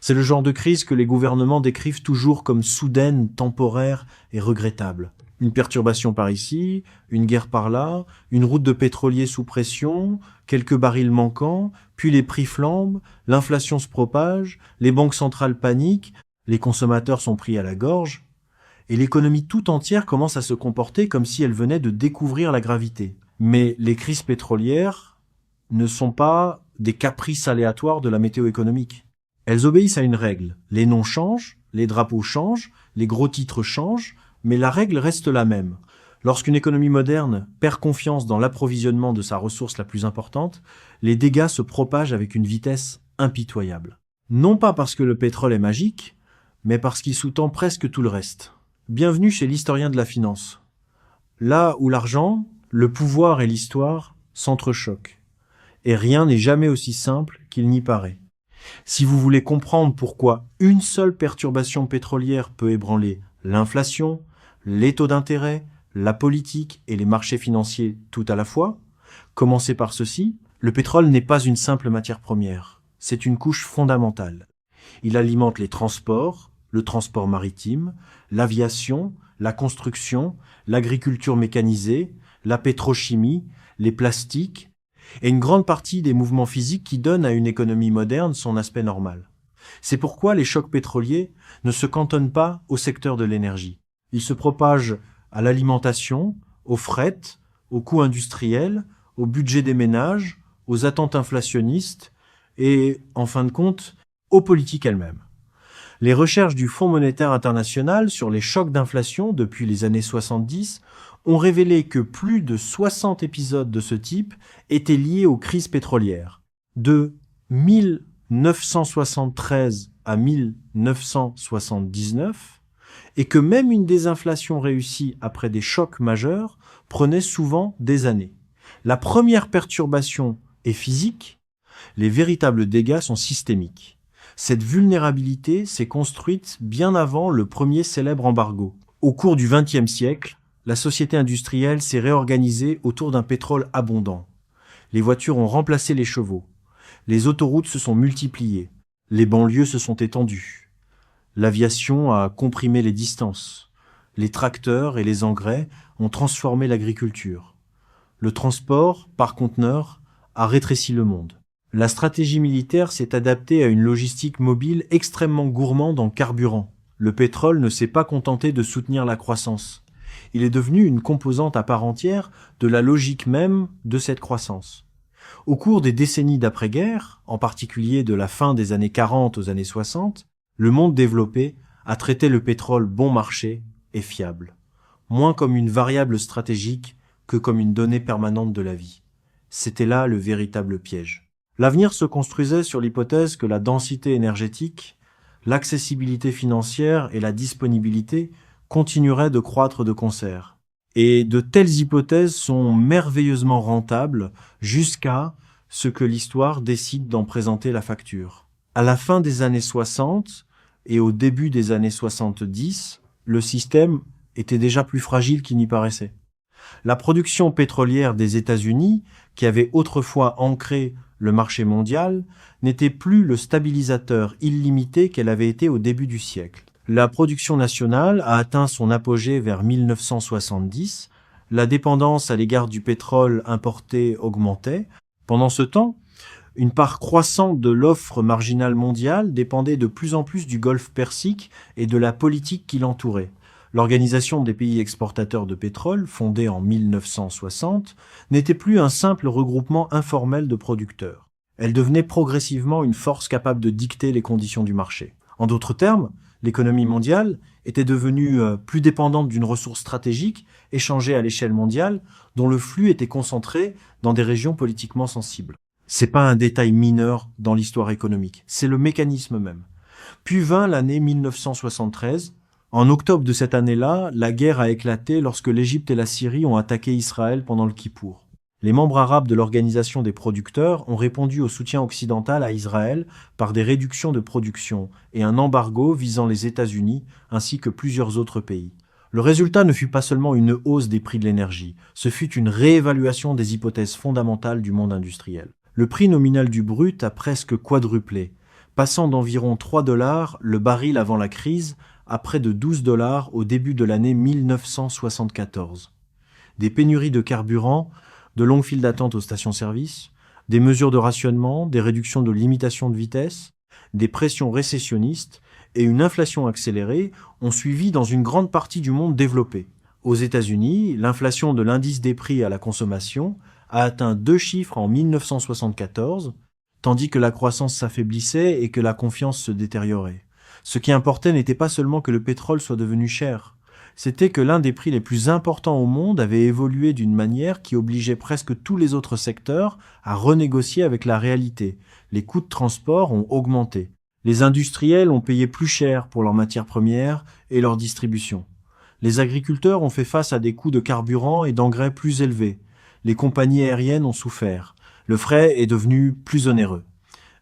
C'est le genre de crise que les gouvernements décrivent toujours comme soudaine, temporaire et regrettable. Une perturbation par ici, une guerre par là, une route de pétrolier sous pression, quelques barils manquants, puis les prix flambent, l'inflation se propage, les banques centrales paniquent, les consommateurs sont pris à la gorge, et l'économie tout entière commence à se comporter comme si elle venait de découvrir la gravité. Mais les crises pétrolières ne sont pas des caprices aléatoires de la météo économique. Elles obéissent à une règle. Les noms changent, les drapeaux changent, les gros titres changent, mais la règle reste la même. Lorsqu'une économie moderne perd confiance dans l'approvisionnement de sa ressource la plus importante, les dégâts se propagent avec une vitesse impitoyable. Non pas parce que le pétrole est magique, mais parce qu'il sous-tend presque tout le reste. Bienvenue chez l'historien de la finance. Là où l'argent, le pouvoir et l'histoire s'entrechoquent. Et rien n'est jamais aussi simple qu'il n'y paraît. Si vous voulez comprendre pourquoi une seule perturbation pétrolière peut ébranler l'inflation, les taux d'intérêt, la politique et les marchés financiers tout à la fois, commencez par ceci. Le pétrole n'est pas une simple matière première. C'est une couche fondamentale. Il alimente les transports, le transport maritime, l'aviation, la construction, l'agriculture mécanisée, la pétrochimie, les plastiques, et une grande partie des mouvements physiques qui donnent à une économie moderne son aspect normal. C'est pourquoi les chocs pétroliers ne se cantonnent pas au secteur de l'énergie. Ils se propagent à l'alimentation, au fret, aux coûts industriels, au budget des ménages, aux attentes inflationnistes et, en fin de compte, aux politiques elles-mêmes. Les recherches du Fonds monétaire international sur les chocs d'inflation depuis les années 70 ont révélé que plus de 60 épisodes de ce type étaient liés aux crises pétrolières. De 1973 à 1979, et que même une désinflation réussie après des chocs majeurs prenait souvent des années. La première perturbation est physique, les véritables dégâts sont systémiques. Cette vulnérabilité s'est construite bien avant le premier célèbre embargo. Au cours du XXe siècle, la société industrielle s'est réorganisée autour d'un pétrole abondant. Les voitures ont remplacé les chevaux. Les autoroutes se sont multipliées. Les banlieues se sont étendues. L'aviation a comprimé les distances. Les tracteurs et les engrais ont transformé l'agriculture. Le transport, par conteneur, a rétréci le monde. La stratégie militaire s'est adaptée à une logistique mobile extrêmement gourmande en carburant. Le pétrole ne s'est pas contenté de soutenir la croissance. Il est devenu une composante à part entière de la logique même de cette croissance. Au cours des décennies d'après-guerre, en particulier de la fin des années 40 aux années 60, le monde développé a traité le pétrole bon marché et fiable, moins comme une variable stratégique que comme une donnée permanente de la vie. C'était là le véritable piège. L'avenir se construisait sur l'hypothèse que la densité énergétique, l'accessibilité financière et la disponibilité continueraient de croître de concert. Et de telles hypothèses sont merveilleusement rentables jusqu'à ce que l'histoire décide d'en présenter la facture. À la fin des années 60 et au début des années 70, le système était déjà plus fragile qu'il n'y paraissait. La production pétrolière des États-Unis, qui avait autrefois ancré le marché mondial, n'était plus le stabilisateur illimité qu'elle avait été au début du siècle. La production nationale a atteint son apogée vers 1970, la dépendance à l'égard du pétrole importé augmentait. Pendant ce temps, une part croissante de l'offre marginale mondiale dépendait de plus en plus du Golfe Persique et de la politique qui l'entourait. L'Organisation des pays exportateurs de pétrole, fondée en 1960, n'était plus un simple regroupement informel de producteurs. Elle devenait progressivement une force capable de dicter les conditions du marché. En d'autres termes, l'économie mondiale était devenue plus dépendante d'une ressource stratégique échangée à l'échelle mondiale, dont le flux était concentré dans des régions politiquement sensibles. C'est pas un détail mineur dans l'histoire économique, c'est le mécanisme même. Puis vint l'année 1973. En octobre de cette année-là, la guerre a éclaté lorsque l'Égypte et la Syrie ont attaqué Israël pendant le Kippour. Les membres arabes de l'Organisation des producteurs ont répondu au soutien occidental à Israël par des réductions de production et un embargo visant les États-Unis ainsi que plusieurs autres pays. Le résultat ne fut pas seulement une hausse des prix de l'énergie, ce fut une réévaluation des hypothèses fondamentales du monde industriel. Le prix nominal du brut a presque quadruplé, passant d'environ 3 $ le baril avant la crise à près de 12 $ au début de l'année 1974. Des pénuries de carburant, de longues files d'attente aux stations-service, des mesures de rationnement, des réductions de limitation de vitesse, des pressions récessionnistes et une inflation accélérée ont suivi dans une grande partie du monde développé. Aux États-Unis, l'inflation de l'indice des prix à la consommation a atteint 2 chiffres en 1974, tandis que la croissance s'affaiblissait et que la confiance se détériorait. Ce qui importait n'était pas seulement que le pétrole soit devenu cher, c'était que l'un des prix les plus importants au monde avait évolué d'une manière qui obligeait presque tous les autres secteurs à renégocier avec la réalité. Les coûts de transport ont augmenté. Les industriels ont payé plus cher pour leurs matières premières et leur distribution. Les agriculteurs ont fait face à des coûts de carburant et d'engrais plus élevés. Les compagnies aériennes ont souffert. Le fret est devenu plus onéreux.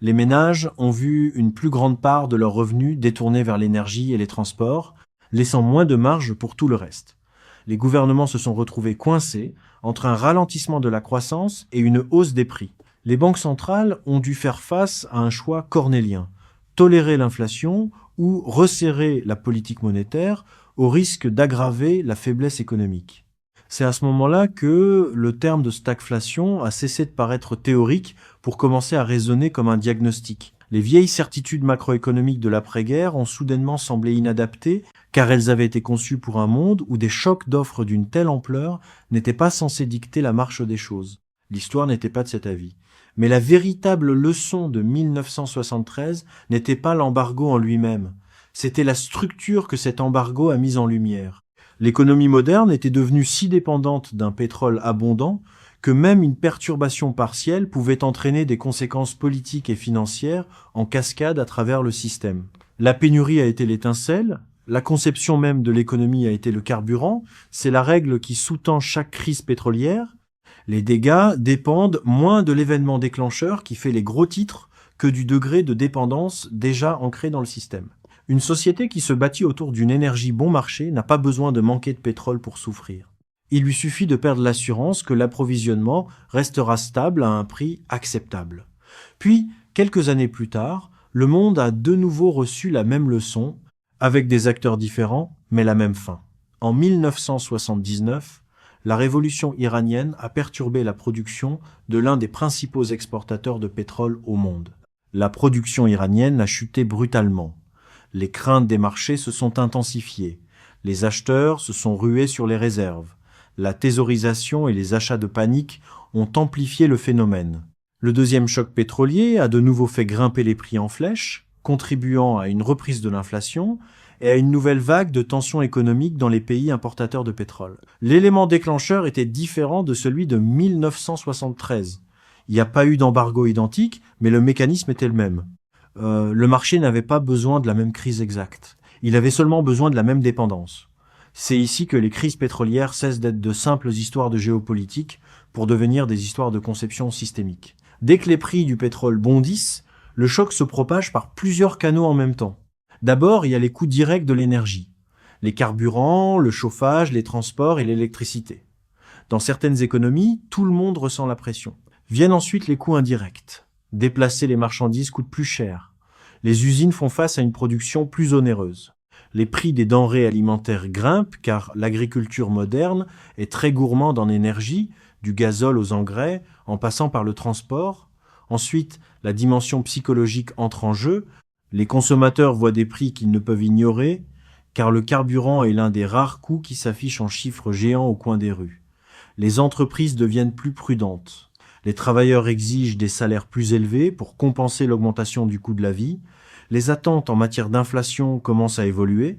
Les ménages ont vu une plus grande part de leurs revenus détournés vers l'énergie et les transports, laissant moins de marge pour tout le reste. Les gouvernements se sont retrouvés coincés entre un ralentissement de la croissance et une hausse des prix. Les banques centrales ont dû faire face à un choix cornélien, tolérer l'inflation ou resserrer la politique monétaire au risque d'aggraver la faiblesse économique. C'est à ce moment-là que le terme de stagflation a cessé de paraître théorique pour commencer à résonner comme un diagnostic. Les vieilles certitudes macroéconomiques de l'après-guerre ont soudainement semblé inadaptées car elles avaient été conçues pour un monde où des chocs d'offres d'une telle ampleur n'étaient pas censés dicter la marche des choses. L'histoire n'était pas de cet avis. Mais la véritable leçon de 1973 n'était pas l'embargo en lui-même. C'était la structure que cet embargo a mise en lumière. L'économie moderne était devenue si dépendante d'un pétrole abondant que même une perturbation partielle pouvait entraîner des conséquences politiques et financières en cascade à travers le système. La pénurie a été l'étincelle, la conception même de l'économie a été le carburant, c'est la règle qui sous-tend chaque crise pétrolière. Les dégâts dépendent moins de l'événement déclencheur qui fait les gros titres que du degré de dépendance déjà ancré dans le système. Une société qui se bâtit autour d'une énergie bon marché n'a pas besoin de manquer de pétrole pour souffrir. Il lui suffit de perdre l'assurance que l'approvisionnement restera stable à un prix acceptable. Puis, quelques années plus tard, le monde a de nouveau reçu la même leçon, avec des acteurs différents, mais la même fin. En 1979, la révolution iranienne a perturbé la production de l'un des principaux exportateurs de pétrole au monde. La production iranienne a chuté brutalement. Les craintes des marchés se sont intensifiées. Les acheteurs se sont rués sur les réserves. La thésaurisation et les achats de panique ont amplifié le phénomène. Le deuxième choc pétrolier a de nouveau fait grimper les prix en flèche, contribuant à une reprise de l'inflation et à une nouvelle vague de tensions économiques dans les pays importateurs de pétrole. L'élément déclencheur était différent de celui de 1973. Il n'y a pas eu d'embargo identique, mais le mécanisme était le même. Le marché n'avait pas besoin de la même crise exacte. Il avait seulement besoin de la même dépendance. C'est ici que les crises pétrolières cessent d'être de simples histoires de géopolitique pour devenir des histoires de conception systémique. Dès que les prix du pétrole bondissent, le choc se propage par plusieurs canaux en même temps. D'abord, il y a les coûts directs de l'énergie. Les carburants, le chauffage, les transports et l'électricité. Dans certaines économies, tout le monde ressent la pression. Viennent ensuite les coûts indirects. Déplacer les marchandises coûte plus cher. Les usines font face à une production plus onéreuse. Les prix des denrées alimentaires grimpent car l'agriculture moderne est très gourmande en énergie, du gazole aux engrais, en passant par le transport. Ensuite, la dimension psychologique entre en jeu. Les consommateurs voient des prix qu'ils ne peuvent ignorer, car le carburant est l'un des rares coûts qui s'affichent en chiffres géants au coin des rues. Les entreprises deviennent plus prudentes. Les travailleurs exigent des salaires plus élevés pour compenser l'augmentation du coût de la vie. Les attentes en matière d'inflation commencent à évoluer.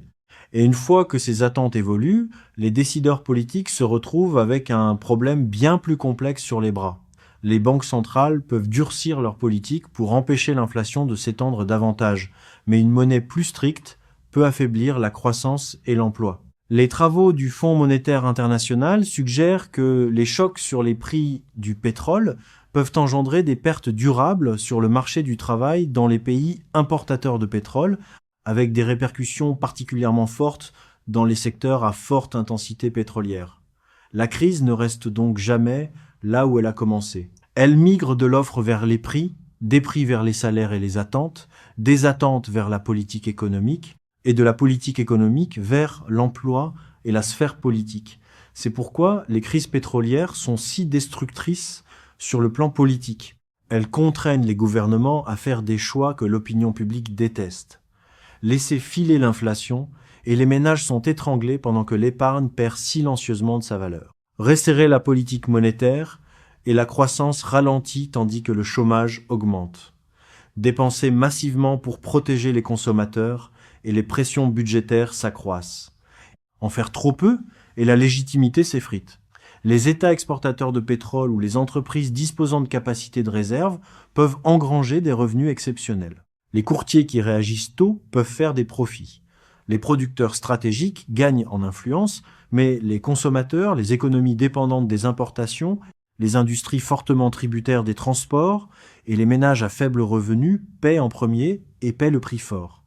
Et une fois que ces attentes évoluent, les décideurs politiques se retrouvent avec un problème bien plus complexe sur les bras. Les banques centrales peuvent durcir leur politique pour empêcher l'inflation de s'étendre davantage, mais une monnaie plus stricte peut affaiblir la croissance et l'emploi. Les travaux du Fonds monétaire international suggèrent que les chocs sur les prix du pétrole peuvent engendrer des pertes durables sur le marché du travail dans les pays importateurs de pétrole, avec des répercussions particulièrement fortes dans les secteurs à forte intensité pétrolière. La crise ne reste donc jamais là où elle a commencé. Elle migre de l'offre vers les prix des prix vers les salaires et les attentes, des attentes vers la politique économique, et de la politique économique vers l'emploi et la sphère politique. C'est pourquoi les crises pétrolières sont si destructrices sur le plan politique. Elles contraignent les gouvernements à faire des choix que l'opinion publique déteste. Laisser filer l'inflation et les ménages sont étranglés pendant que l'épargne perd silencieusement de sa valeur. Resserrer la politique monétaire et la croissance ralentit tandis que le chômage augmente. Dépenser massivement pour protéger les consommateurs et les pressions budgétaires s'accroissent. En faire trop peu et la légitimité s'effrite. Les États exportateurs de pétrole ou les entreprises disposant de capacités de réserve peuvent engranger des revenus exceptionnels. Les courtiers qui réagissent tôt peuvent faire des profits. Les producteurs stratégiques gagnent en influence, mais les consommateurs, les économies dépendantes des importations, les industries fortement tributaires des transports et les ménages à faible revenu paient en premier et paient le prix fort.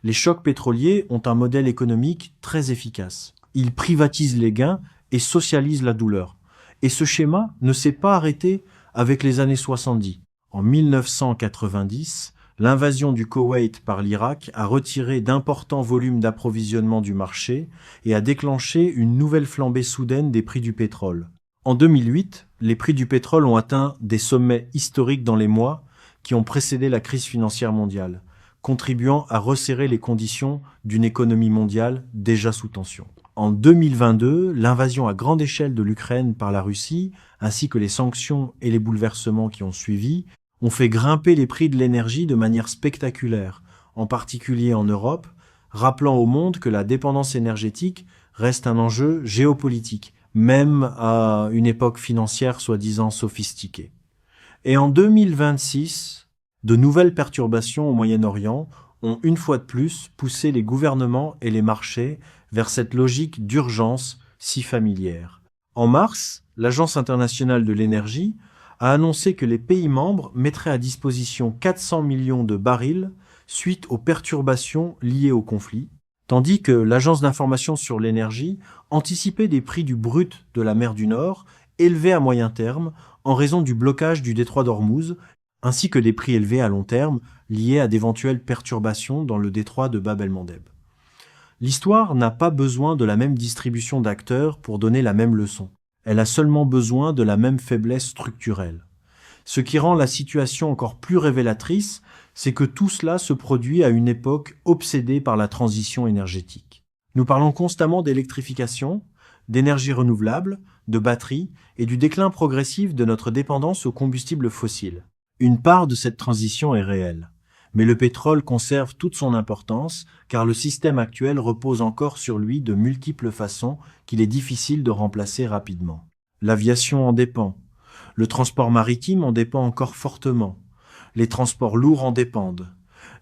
Les chocs pétroliers ont un modèle économique très efficace. Ils privatisent les gains et socialisent la douleur. Et ce schéma ne s'est pas arrêté avec les années 70. En 1990, l'invasion du Koweït par l'Irak a retiré d'importants volumes d'approvisionnement du marché et a déclenché une nouvelle flambée soudaine des prix du pétrole. En 2008, les prix du pétrole ont atteint des sommets historiques dans les mois qui ont précédé la crise financière mondiale, contribuant à resserrer les conditions d'une économie mondiale déjà sous tension. En 2022, l'invasion à grande échelle de l'Ukraine par la Russie, ainsi que les sanctions et les bouleversements qui ont suivi, ont fait grimper les prix de l'énergie de manière spectaculaire, en particulier en Europe, rappelant au monde que la dépendance énergétique reste un enjeu géopolitique, même à une époque financière soi-disant sophistiquée. Et en 2026, de nouvelles perturbations au Moyen-Orient ont une fois de plus poussé les gouvernements et les marchés vers cette logique d'urgence si familière. En mars, l'Agence internationale de l'énergie a annoncé que les pays membres mettraient à disposition 400 millions de barils suite aux perturbations liées au conflit, tandis que l'Agence d'information sur l'énergie anticipait des prix du brut de la mer du Nord élevés à moyen terme en raison du blocage du détroit d'Ormuz, ainsi que des prix élevés à long terme liés à d'éventuelles perturbations dans le détroit de Bab el-Mandeb. L'histoire n'a pas besoin de la même distribution d'acteurs pour donner la même leçon. Elle a seulement besoin de la même faiblesse structurelle. Ce qui rend la situation encore plus révélatrice, c'est que tout cela se produit à une époque obsédée par la transition énergétique. Nous parlons constamment d'électrification, d'énergie renouvelable, de batteries et du déclin progressif de notre dépendance aux combustibles fossiles. Une part de cette transition est réelle. Mais le pétrole conserve toute son importance car le système actuel repose encore sur lui de multiples façons qu'il est difficile de remplacer rapidement. L'aviation en dépend. Le transport maritime en dépend encore fortement. Les transports lourds en dépendent.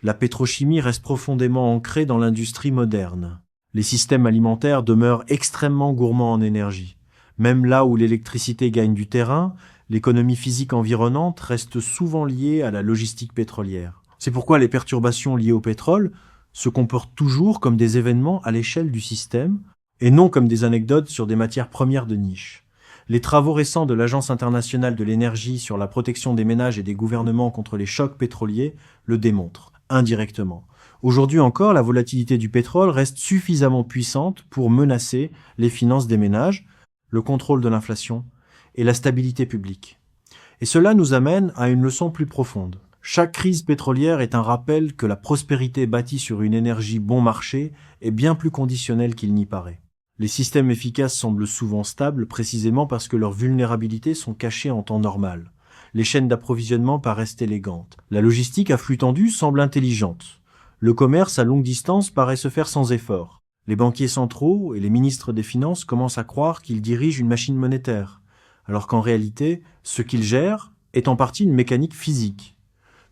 La pétrochimie reste profondément ancrée dans l'industrie moderne. Les systèmes alimentaires demeurent extrêmement gourmands en énergie. Même là où l'électricité gagne du terrain, l'économie physique environnante reste souvent liée à la logistique pétrolière. C'est pourquoi les perturbations liées au pétrole se comportent toujours comme des événements à l'échelle du système et non comme des anecdotes sur des matières premières de niche. Les travaux récents de l'Agence internationale de l'énergie sur la protection des ménages et des gouvernements contre les chocs pétroliers le démontrent, indirectement. Aujourd'hui encore, la volatilité du pétrole reste suffisamment puissante pour menacer les finances des ménages, le contrôle de l'inflation et la stabilité publique. Et cela nous amène à une leçon plus profonde. Chaque crise pétrolière est un rappel que la prospérité bâtie sur une énergie bon marché est bien plus conditionnelle qu'il n'y paraît. Les systèmes efficaces semblent souvent stables précisément parce que leurs vulnérabilités sont cachées en temps normal. Les chaînes d'approvisionnement paraissent élégantes. La logistique à flux tendu semble intelligente. Le commerce à longue distance paraît se faire sans effort. Les banquiers centraux et les ministres des Finances commencent à croire qu'ils dirigent une machine monétaire, alors qu'en réalité, ce qu'ils gèrent est en partie une mécanique physique.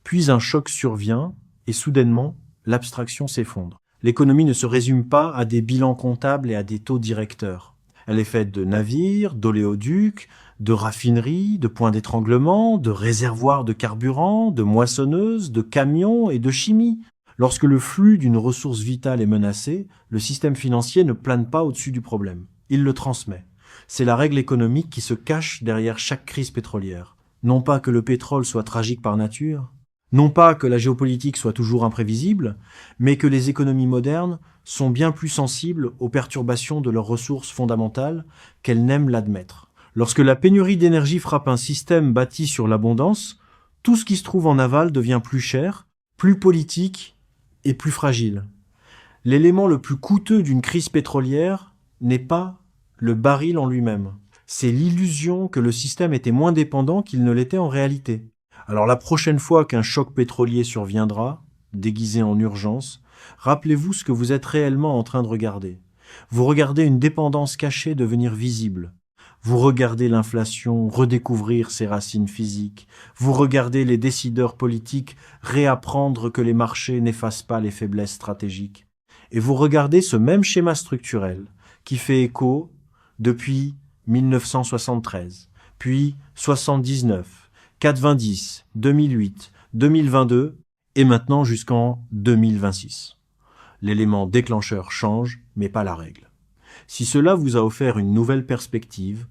Puis un choc survient et soudainement, l'abstraction s'effondre. L'économie ne se résume pas à des bilans comptables et à des taux directeurs. Elle est faite de navires, d'oléoducs, de raffineries, de points d'étranglement, de réservoirs de carburant, de moissonneuses, de camions et de chimie. Lorsque le flux d'une ressource vitale est menacé, le système financier ne plane pas au-dessus du problème. Il le transmet. C'est la règle économique qui se cache derrière chaque crise pétrolière. Non pas que le pétrole soit tragique par nature, Non pas que la géopolitique soit toujours imprévisible, mais que les économies modernes sont bien plus sensibles aux perturbations de leurs ressources fondamentales qu'elles n'aiment l'admettre. Lorsque la pénurie d'énergie frappe un système bâti sur l'abondance, tout ce qui se trouve en aval devient plus cher, plus politique et plus fragile. L'élément le plus coûteux d'une crise pétrolière n'est pas le baril en lui-même. C'est l'illusion que le système était moins dépendant qu'il ne l'était en réalité. Alors la prochaine fois qu'un choc pétrolier surviendra, déguisé en urgence, rappelez-vous ce que vous êtes réellement en train de regarder. Vous regardez une dépendance cachée devenir visible. Vous regardez l'inflation redécouvrir ses racines physiques. Vous regardez les décideurs politiques réapprendre que les marchés n'effacent pas les faiblesses stratégiques. Et vous regardez ce même schéma structurel qui fait écho depuis 1973, puis 79, 90, 2008, 2022 et maintenant jusqu'en 2026. L'élément déclencheur change, mais pas la règle. Si cela vous a offert une nouvelle perspective,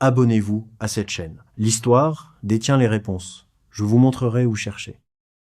abonnez-vous à cette chaîne. L'histoire détient les réponses. Je vous montrerai où chercher.